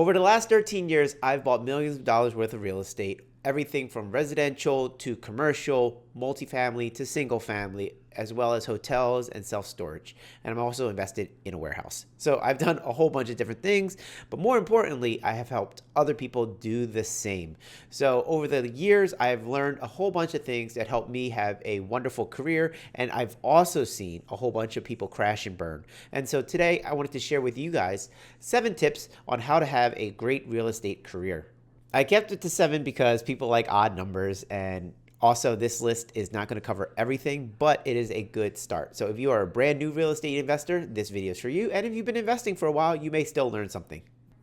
Over the last 13 years, I've bought millions of dollars worth of real estate, everything from residential to commercial, multifamily to single family, as well as hotels and self-storage. And I'm also invested in a warehouse. So I've done a whole bunch of different things, but more importantly, I have helped other people do the same. So over the years, I've learned a whole bunch of things that helped me have a wonderful career. And I've also seen a whole bunch of people crash and burn. And so today I wanted to share with you guys 7 tips on how to have a great real estate career. I kept it to 7 because people like odd numbers, and also this list is not going to cover everything, but it is a good start. So if you are a brand new real estate investor, this video is for you. And if you've been investing for a while, you may still learn something.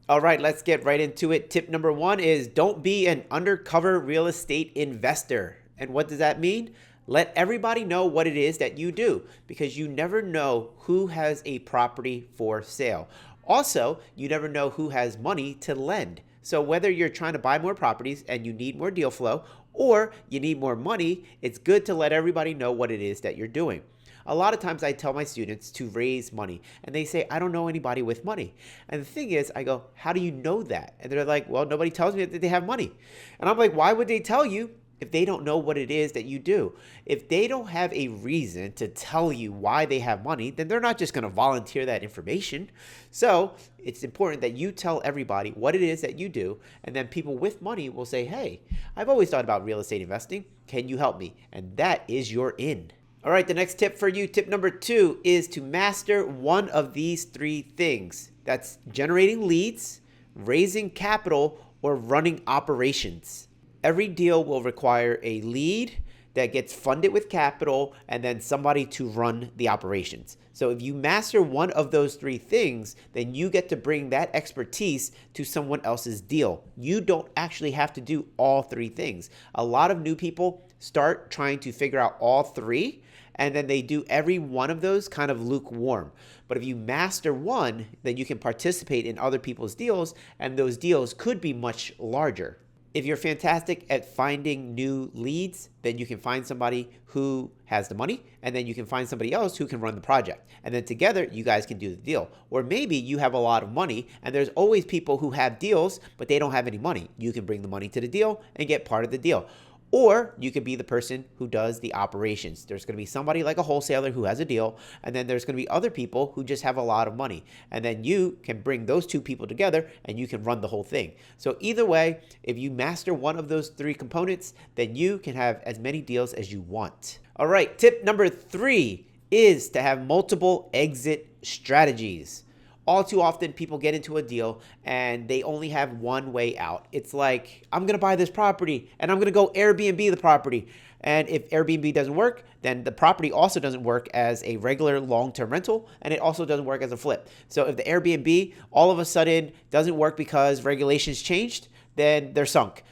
All right, let's get right into it. Tip number 1 is don't be an undercover real estate investor. And what does that mean? Let everybody know what it is that you do, because you never know who has a property for sale. Also, you never know who has money to lend. So whether you're trying to buy more properties and you need more deal flow, or you need more money, it's good to let everybody know what it is that you're doing. A lot of times I tell my students to raise money and they say, I don't know anybody with money. And the thing is, I go, how do you know that? And they're like, well, nobody tells me that they have money. And I'm like, why would they tell you if they don't know what it is that you do? If they don't have a reason to tell you why they have money, then they're not just going to volunteer that information. So it's important that you tell everybody what it is that you do, and then people with money will say, hey, I've always thought about real estate investing. Can you help me? And that is your in. All right, the next tip for you, tip number 2, is to master one of these 3 things. That's generating leads, raising capital, or running operations. Every deal will require a lead that gets funded with capital and then somebody to run the operations. So if you master one of those 3 things, then you get to bring that expertise to someone else's deal. You don't actually have to do all 3 things. A lot of new people start trying to figure out all 3, and then they do every one of those kind of lukewarm. But if you master one, then you can participate in other people's deals, and those deals could be much larger. If you're fantastic at finding new leads, then you can find somebody who has the money, and then you can find somebody else who can run the project. And then together, you guys can do the deal. Or maybe you have a lot of money, and there's always people who have deals, but they don't have any money. You can bring the money to the deal and get part of the deal. Or you could be the person who does the operations. There's going to be somebody like a wholesaler who has a deal, and then there's going to be other people who just have a lot of money. And then you can bring those 2 people together and you can run the whole thing. So either way, if you master one of those 3 components, then you can have as many deals as you want. All right, tip number 3 is to have multiple exit strategies. All too often, people get into a deal and they only have one way out. It's like, I'm going to buy this property and I'm going to go Airbnb the property. And if Airbnb doesn't work, then the property also doesn't work as a regular long-term rental, and it also doesn't work as a flip. So if the Airbnb all of a sudden doesn't work because regulations changed, then they're sunk.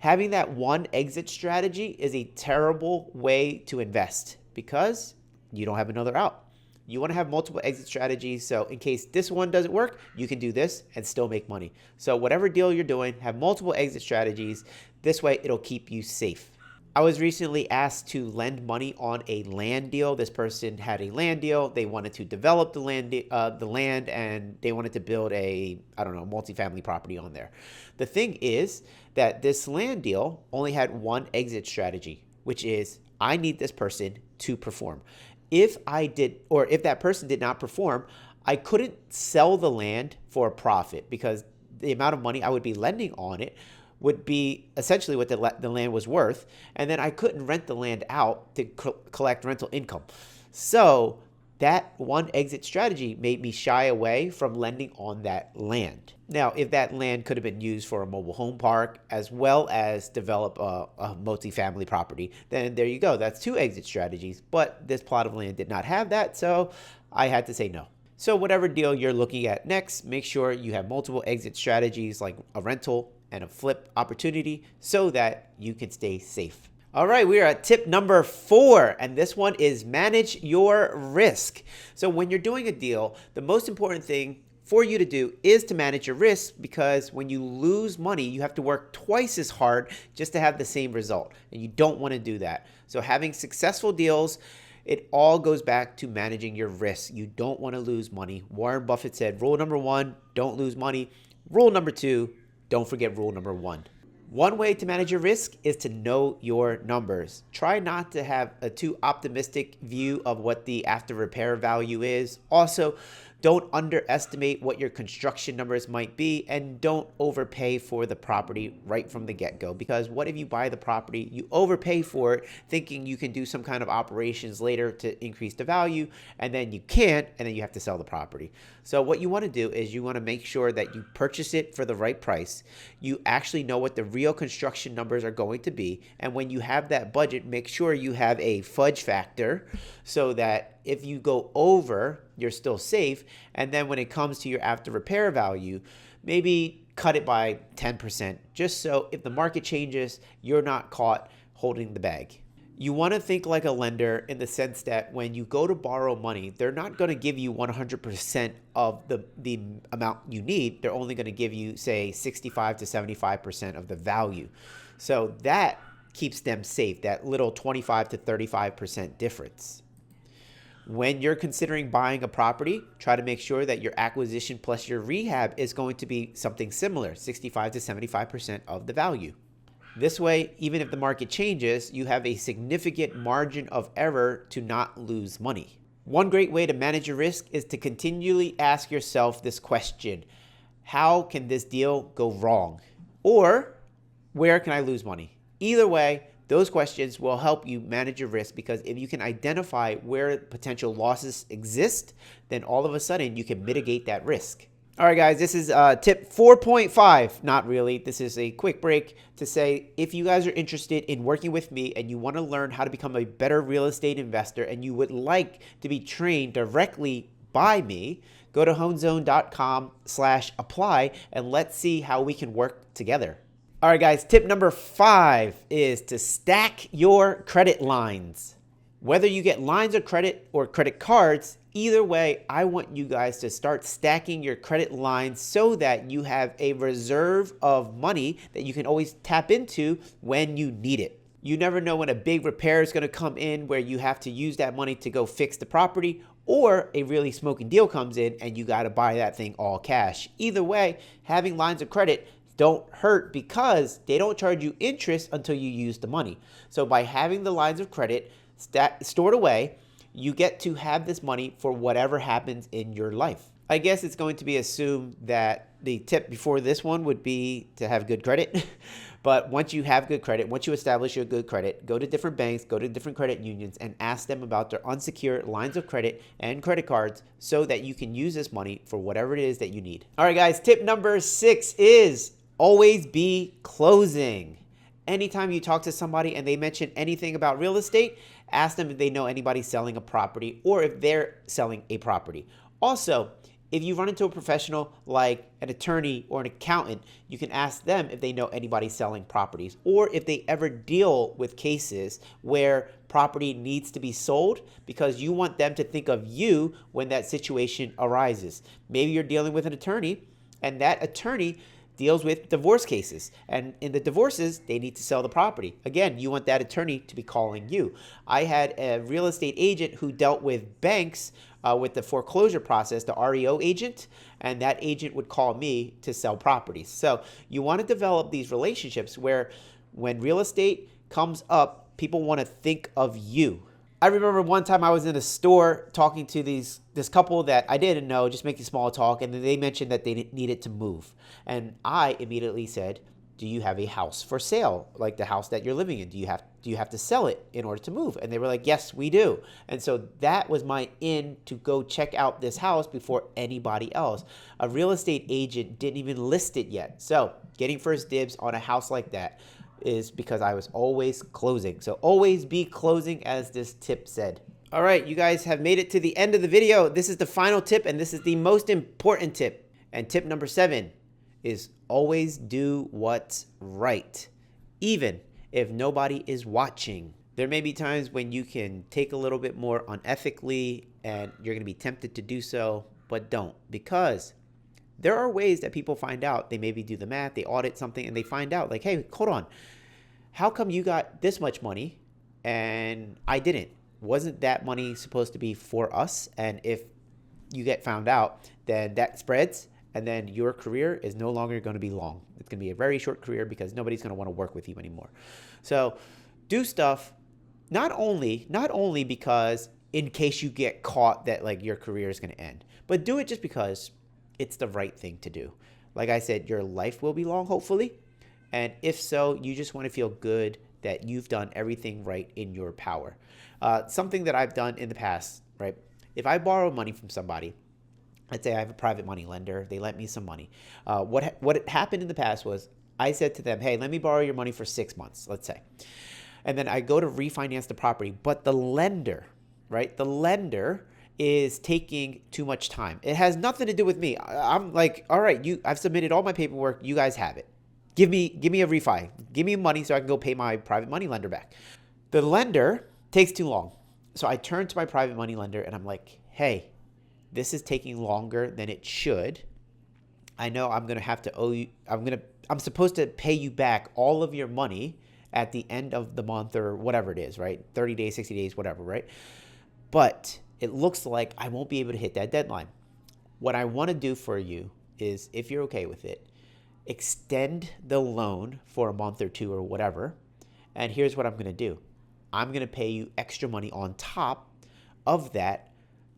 Having that one exit strategy is a terrible way to invest because you don't have another out. You want to have multiple exit strategies, so in case this one doesn't work, you can do this and still make money. So whatever deal you're doing, have multiple exit strategies. This way, it'll keep you safe. I was recently asked to lend money on a land deal. This person had a land deal. They wanted to develop the land, and they wanted to build a, multifamily property on there. The thing is that this land deal only had one exit strategy, which is I need this person to perform. If that person did not perform, I couldn't sell the land for a profit because the amount of money I would be lending on it would be essentially what the land was worth. And then I couldn't rent the land out to collect rental income. So that one exit strategy made me shy away from lending on that land. Now, if that land could have been used for a mobile home park as well as develop a multifamily property, then there you go. That's 2 exit strategies. But this plot of land did not have that, so I had to say no. So whatever deal you're looking at next, make sure you have multiple exit strategies like a rental and a flip opportunity so that you can stay safe. All right, we are at tip number 4, and this one is manage your risk. So when you're doing a deal, the most important thing for you to do is to manage your risk, because when you lose money, you have to work twice as hard just to have the same result, and you don't want to do that. So having successful deals, it all goes back to managing your risk. You don't want to lose money. Warren Buffett said, rule number 1, don't lose money. Rule number 2, don't forget rule number 1. One way to manage your risk is to know your numbers. Try not to have a too optimistic view of what the after repair value is. Also, don't underestimate what your construction numbers might be, and don't overpay for the property right from the get-go, because what if you buy the property, you overpay for it thinking you can do some kind of operations later to increase the value, and then you can't, and then you have to sell the property. So what you want to do is you want to make sure that you purchase it for the right price. You actually know what the real construction numbers are going to be, and when you have that budget, make sure you have a fudge factor so that if you go over, you're still safe. And then when it comes to your after repair value, maybe cut it by 10%, just so if the market changes, you're not caught holding the bag. You want to think like a lender in the sense that when you go to borrow money, they're not going to give you 100% of the amount you need. They're only going to give you, say, 65 to 75% of the value. So that keeps them safe, that little 25 to 35% difference. When you're considering buying a property, try to make sure that your acquisition plus your rehab is going to be something similar, 65 to 75% of the value. This way, even if the market changes, you have a significant margin of error to not lose money. One great way to manage your risk is to continually ask yourself this question: how can this deal go wrong? Or where can I lose money? Either way, those questions will help you manage your risk, because if you can identify where potential losses exist, then all of a sudden you can mitigate that risk. All right, guys, this is tip 4.5. Not really. This is a quick break to say, if you guys are interested in working with me and you want to learn how to become a better real estate investor and you would like to be trained directly by me, go to honezone.com/apply and let's see how we can work together. All right, guys, tip number 5 is to stack your credit lines. Whether you get lines of credit or credit cards, either way, I want you guys to start stacking your credit lines so that you have a reserve of money that you can always tap into when you need it. You never know when a big repair is going to come in where you have to use that money to go fix the property, or a really smoking deal comes in and you got to buy that thing all cash. Either way, having lines of credit don't hurt because they don't charge you interest until you use the money. So by having the lines of credit stored away, you get to have this money for whatever happens in your life. I guess it's going to be assumed that the tip before this one would be to have good credit. But once you have good credit, once you establish your good credit, go to different banks, go to different credit unions, and ask them about their unsecured lines of credit and credit cards so that you can use this money for whatever it is that you need. All right, guys, tip number 6 is always be closing. Anytime you talk to somebody and they mention anything about real estate, ask them if they know anybody selling a property or if they're selling a property. Also, if you run into a professional like an attorney or an accountant, you can ask them if they know anybody selling properties or if they ever deal with cases where property needs to be sold, because you want them to think of you when that situation arises. Maybe you're dealing with an attorney and that attorney deals with divorce cases, and in the divorces they need to sell the property. Again, you want that attorney to be calling you. I had a real estate agent who dealt with banks with the foreclosure process, the REO agent, and that agent would call me to sell properties. So you want to develop these relationships where when real estate comes up, people want to think of you. I remember one time I was in a store talking to this couple that I didn't know, just making small talk, and they mentioned that they needed to move. And I immediately said, do you have a house for sale, like the house that you're living in? Do you have to sell it in order to move? And they were like, yes, we do. And so that was my in to go check out this house before anybody else. A real estate agent didn't even list it yet. So getting first dibs on a house like that is because I was always closing. So always be closing, as this tip said. All right, you guys have made it to the end of the video. This is the final tip, and this is the most important tip. And tip number 7 is always do what's right, even if nobody is watching. There may be times when you can take a little bit more unethically and you're gonna be tempted to do so, but don't, because there are ways that people find out. They maybe do the math, they audit something, and they find out like, hey, hold on, how come you got this much money and I didn't? Wasn't that money supposed to be for us? And if you get found out, then that spreads and then your career is no longer going to be long. It's going to be a very short career because nobody's going to want to work with you anymore. So do stuff not only because in case you get caught that like your career is going to end, but do it just because it's the right thing to do. Like I said, your life will be long, hopefully. And if so, you just want to feel good that you've done everything right in your power. Something that I've done in the past, right? If I borrow money from somebody, let's say I have a private money lender, they lent me some money. What happened in the past was I said to them, hey, let me borrow your money for 6 months, let's say. And then I go to refinance the property, but the lender, right? The lender is taking too much time. It has nothing to do with me. I'm like, all right, I've submitted all my paperwork. You guys have it. Give me a refi. Give me money so I can go pay my private money lender back. The lender takes too long. So I turn to my private money lender and I'm like, hey, this is taking longer than it should. I know I'm going to have to owe you. I'm supposed to pay you back all of your money at the end of the month or whatever it is, right? 30 days, 60 days, whatever, right? But it looks like I won't be able to hit that deadline. What I want to do for you is, if you're okay with it, extend the loan for a month or two or whatever. And here's what I'm going to do. I'm going to pay you extra money on top of that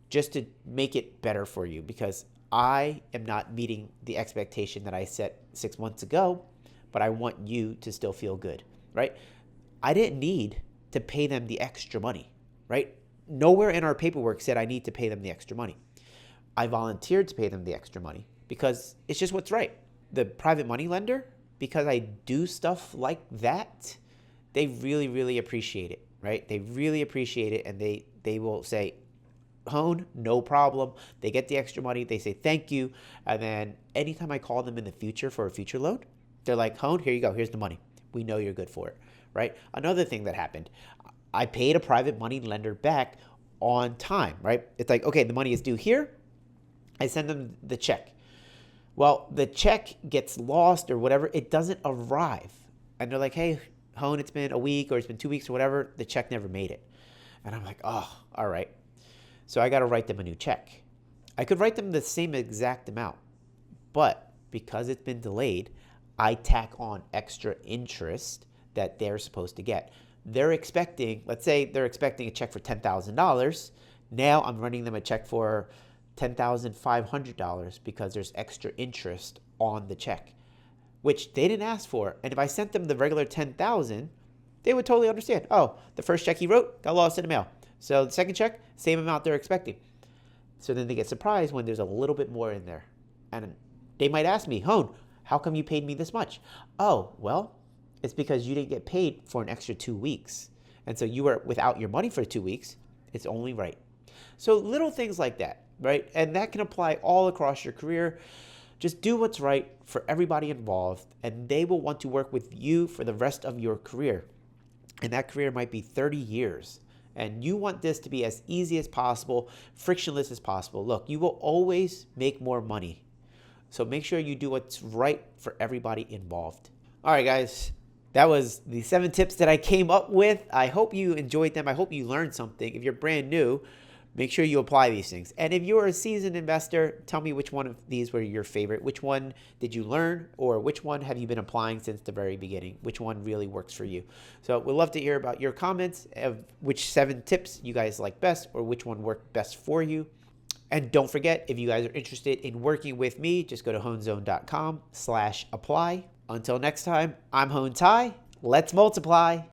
just to make it better for you, because I am not meeting the expectation that I set 6 months ago, but I want you to still feel good, right? I didn't need to pay them the extra money, right? Nowhere in our paperwork said I need to pay them the extra money. I volunteered to pay them the extra money because it's just what's right. The private money lender, because I do stuff like that, they really, really appreciate it, right? They really appreciate it, and they will say, Hone, no problem. They get the extra money. They say thank you. And then anytime I call them in the future for a future loan, they're like, Hone, here you go. Here's the money. We know you're good for it, right? Another thing that happened, I paid a private money lender back on time, right? It's like, okay, the money is due here. I send them the check. Well, the check gets lost or whatever. It doesn't arrive. And they're like, hey, Hone, it's been a week or it's been 2 weeks or whatever. The check never made it. And I'm like, oh, all right. So I got to write them a new check. I could write them the same exact amount, but because it's been delayed, I tack on extra interest that they're supposed to get. They're expecting, let's say they're expecting a check for $10,000. Now I'm running them a check for $10,500 because there's extra interest on the check, which they didn't ask for. And if I sent them the regular $10,000, they would totally understand. Oh, the first check he wrote got lost in the mail. So the second check, same amount they're expecting. So then they get surprised when there's a little bit more in there. And they might ask me, Hone, how come you paid me this much? Oh, well, it's because you didn't get paid for an extra 2 weeks. And so you were without your money for 2 weeks. It's only right. So little things like that, right? And that can apply all across your career. Just do what's right for everybody involved, and they will want to work with you for the rest of your career. And that career might be 30 years. And you want this to be as easy as possible, frictionless as possible. Look, you will always make more money. So make sure you do what's right for everybody involved. All right, guys. That was the 7 tips that I came up with. I hope you enjoyed them. I hope you learned something. If you're brand new, make sure you apply these things. And if you're a seasoned investor, tell me which one of these were your favorite. Which one did you learn, or which one have you been applying since the very beginning? Which one really works for you? So we'd love to hear about your comments of which 7 tips you guys like best, or which one worked best for you. And don't forget, if you guys are interested in working with me, just go to honezone.com/apply. Until next time, I'm Hone Ty. Let's multiply.